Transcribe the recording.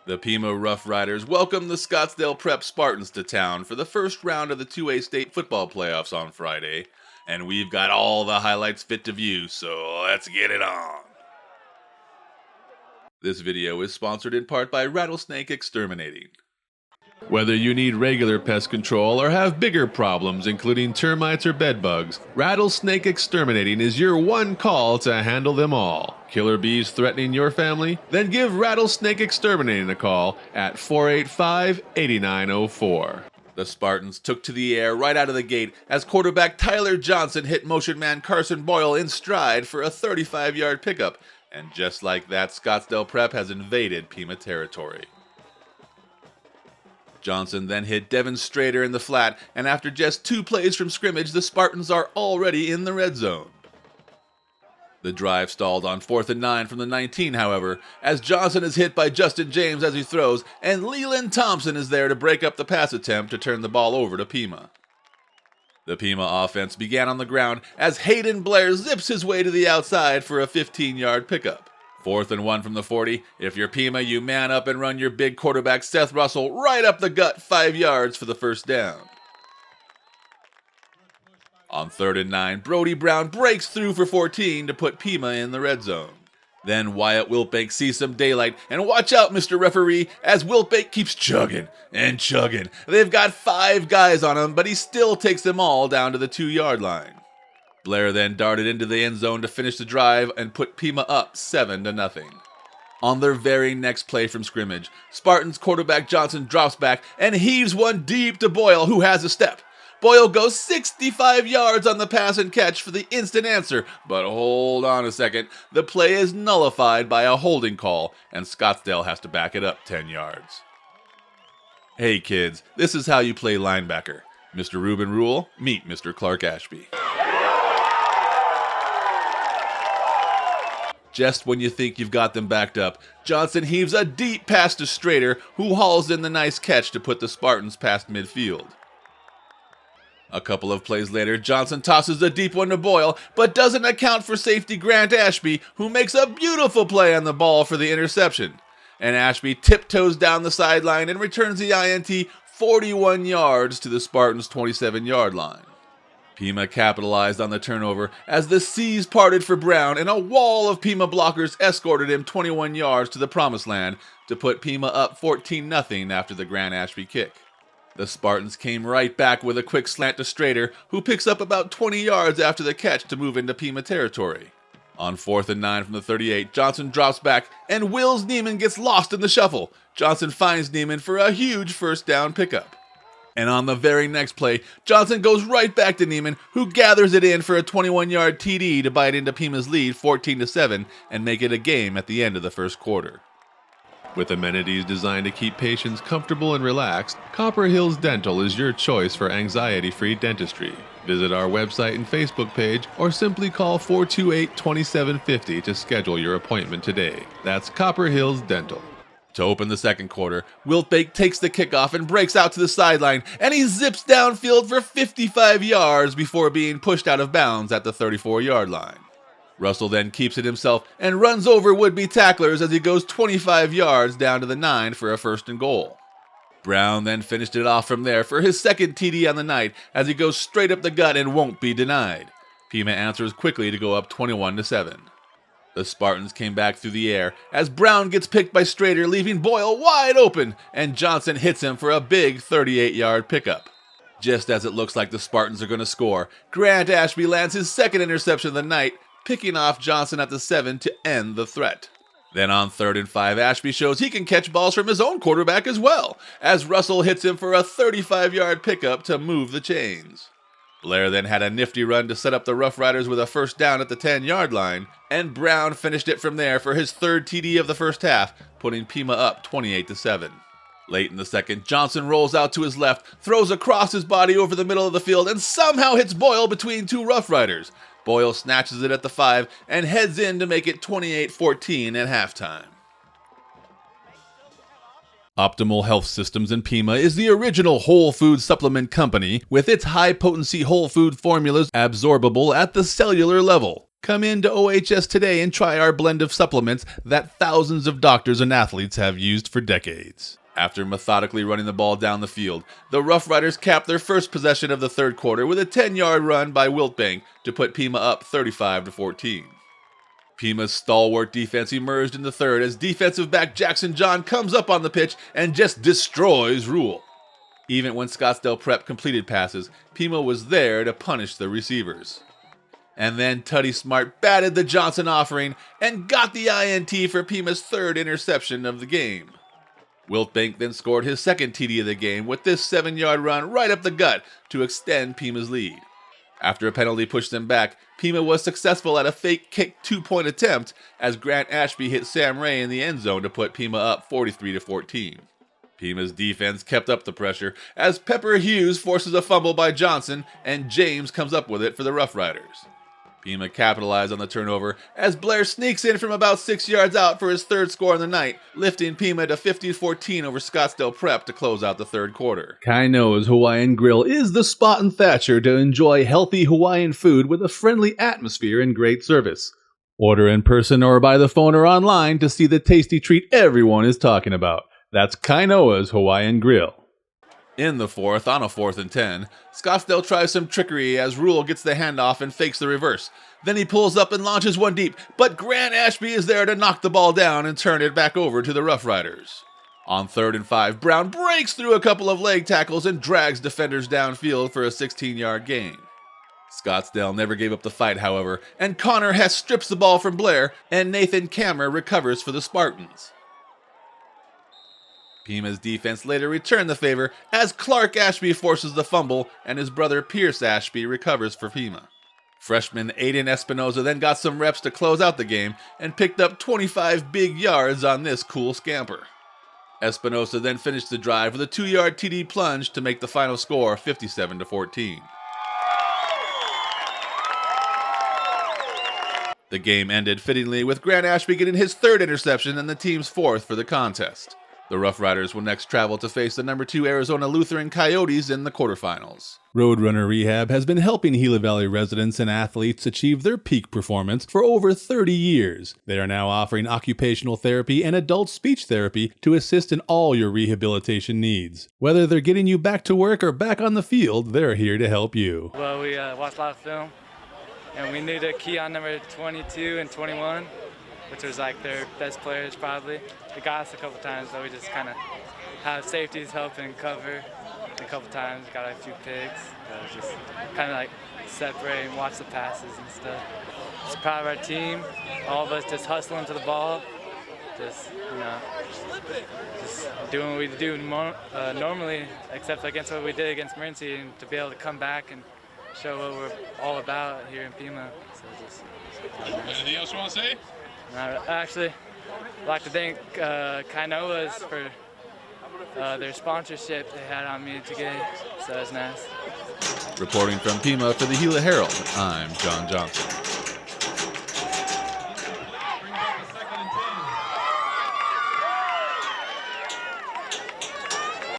The Pima Roughriders welcome the Scottsdale Prep Spartans to town for the first round of the 2A state football playoffs on Friday, and we've got all the highlights fit to view, so let's get it on. This video is sponsored in part by Rattlesnake Exterminating. Whether you need regular pest control or have bigger problems including termites or bedbugs, Rattlesnake Exterminating is your one call to handle them all. Killer bees threatening your family? Then give Rattlesnake Exterminating a call at 485-8904. The Spartans took to the air right out of the gate as quarterback Tyler Johnson hit motion man Carson Boyle in stride for a 35-yard pickup. And just like that, Scottsdale Prep has invaded Pima territory. Johnson then hit Devin Strader in the flat, and after just 2 plays from scrimmage, the Spartans are already in the red zone. The drive stalled on 4th and 9 from the 19, however, as Johnson is hit by Justin James as he throws, and Leland Thompson is there to break up the pass attempt to turn the ball over to Pima. The Pima offense began on the ground as Hayden Blair zips his way to the outside for a 15-yard pickup. 4th and 1 from the 40. If you're Pima, you man up and run your big quarterback Seth Russell right up the gut 5 yards for the first down. On 3rd and 9, Brody Brown breaks through for 14 to put Pima in the red zone. Then Wyatt Wiltbank sees some daylight, and watch out, Mr. Referee, as Wiltbank keeps chugging and chugging. They've got 5 guys on him, but he still takes them all down to the 2-yard line. Blair then darted into the end zone to finish the drive and put Pima up 7-0. On their very next play from scrimmage, Spartans quarterback Johnson drops back and heaves one deep to Boyle, who has a step. Boyle goes 65 yards on the pass and catch for the instant answer, but hold on a second. The play is nullified by a holding call, and Scottsdale has to back it up 10 yards. Hey kids, this is how you play linebacker. Mr. Ruben Rule, meet Mr. Clark Ashby. Just when you think you've got them backed up, Johnson heaves a deep pass to Strader, who hauls in the nice catch to put the Spartans past midfield. A couple of plays later, Johnson tosses a deep one to Boyle, but doesn't account for safety Grant Ashby, who makes a beautiful play on the ball for the interception. And Ashby tiptoes down the sideline and returns the INT 41 yards to the Spartans' 27-yard line. Pima capitalized on the turnover as the seas parted for Brown and a wall of Pima blockers escorted him 21 yards to the promised land to put Pima up 14-0 after the Grant Ashby kick. The Spartans came right back with a quick slant to Strader, who picks up about 20 yards after the catch to move into Pima territory. On 4th and 9 from the 38, Johnson drops back and Wills Neiman gets lost in the shuffle. Johnson finds Neiman for a huge first down pickup. And on the very next play, Johnson goes right back to Neiman, who gathers it in for a 21-yard TD to bite into Pima's lead 14-7 and make it a game at the end of the first quarter. With amenities designed to keep patients comfortable and relaxed, Copper Hills Dental is your choice for anxiety-free dentistry. Visit our website and Facebook page or simply call 428-2750 to schedule your appointment today. That's Copper Hills Dental. To open the second quarter, Wiltbank takes the kickoff and breaks out to the sideline, and he zips downfield for 55 yards before being pushed out of bounds at the 34-yard line. Russell then keeps it himself and runs over would-be tacklers as he goes 25 yards down to the 9 for a 1st and goal. Brown then finished it off from there for his second TD on the night as he goes straight up the gut and won't be denied. Pima answers quickly to go up 21-7. The Spartans came back through the air as Brown gets picked by Strader, leaving Boyle wide open, and Johnson hits him for a big 38-yard pickup. Just as it looks like the Spartans are going to score, Grant Ashby lands his second interception of the night, picking off Johnson at the 7 to end the threat. Then on 3rd and 5, Ashby shows he can catch balls from his own quarterback as well, as Russell hits him for a 35-yard pickup to move the chains. Blair then had a nifty run to set up the Roughriders with a first down at the 10-yard line, and Brown finished it from there for his 3rd TD of the first half, putting Pima up 28-7. Late in the second, Johnson rolls out to his left, throws across his body over the middle of the field, and somehow hits Boyle between 2 Roughriders. Boyle snatches it at the 5 and heads in to make it 28-14 at halftime. Optimal Health Systems in Pima is the original whole food supplement company with its high-potency whole food formulas absorbable at the cellular level. Come into OHS today and try our blend of supplements that thousands of doctors and athletes have used for decades. After methodically running the ball down the field, the Rough Riders capped their first possession of the third quarter with a 10-yard run by Wiltbank to put Pima up 35-14. Pima's stalwart defense emerged in the third as defensive back Jackson John comes up on the pitch and just destroys Rule. Even when Scottsdale Prep completed passes, Pima was there to punish the receivers. And then Tutty Smart batted the Johnson offering and got the INT for Pima's third interception of the game. Wiltbank then scored his second TD of the game with this 7-yard run right up the gut to extend Pima's lead. After a penalty pushed them back, Pima was successful at a fake kick 2-point attempt as Grant Ashby hit Sam Ray in the end zone to put Pima up 43-14. Pima's defense kept up the pressure as Pepper Hughes forces a fumble by Johnson and James comes up with it for the Rough Riders. Pima capitalized on the turnover as Blair sneaks in from about 6 yards out for his third score of the night, lifting Pima to 50-14 over Scottsdale Prep to close out the third quarter. Kainoa's Hawaiian Grill is the spot in Thatcher to enjoy healthy Hawaiian food with a friendly atmosphere and great service. Order in person or by the phone or online to see the tasty treat everyone is talking about. That's Kainoa's Hawaiian Grill. In the fourth, on a 4th and 10, Scottsdale tries some trickery as Rule gets the handoff and fakes the reverse. Then he pulls up and launches one deep, but Grant Ashby is there to knock the ball down and turn it back over to the Rough Riders. On 3rd and 5, Brown breaks through a couple of leg tackles and drags defenders downfield for a 16-yard gain. Scottsdale never gave up the fight, however, and Connor Hess strips the ball from Blair, and Nathan Kammer recovers for the Spartans. Pima's defense later returned the favor as Clark Ashby forces the fumble and his brother Pierce Ashby recovers for Pima. Freshman Aiden Espinoza then got some reps to close out the game and picked up 25 big yards on this cool scamper. Espinoza then finished the drive with a 2-yard TD plunge to make the final score 57-14. The game ended fittingly with Grant Ashby getting his third interception and the team's fourth for the contest. The Rough Riders will next travel to face the number 2 Arizona Lutheran Coyotes in the quarterfinals. Roadrunner Rehab has been helping Gila Valley residents and athletes achieve their peak performance for over 30 years. They are now offering occupational therapy and adult speech therapy to assist in all your rehabilitation needs. Whether they're getting you back to work or back on the field, they're here to help you. Well, we watched a lot of film, and we knew to key on number 22 and 21. Which was like their best players probably. They got us a couple times, so we just kind of have safeties help and cover. A couple times, got a few picks. Just kind of like separate and watch the passes and stuff. Just proud of our team. All of us just hustling to the ball. Just, just doing what we do normally, except against what we did against Morenci, and to be able to come back and show what we're all about here in Pima. So just, anything else you want to say? Actually, I'd like to thank Kainoa's for their sponsorship they had on me today, so it's nice. Reporting from Pima for the Gila Herald, I'm John Johnson.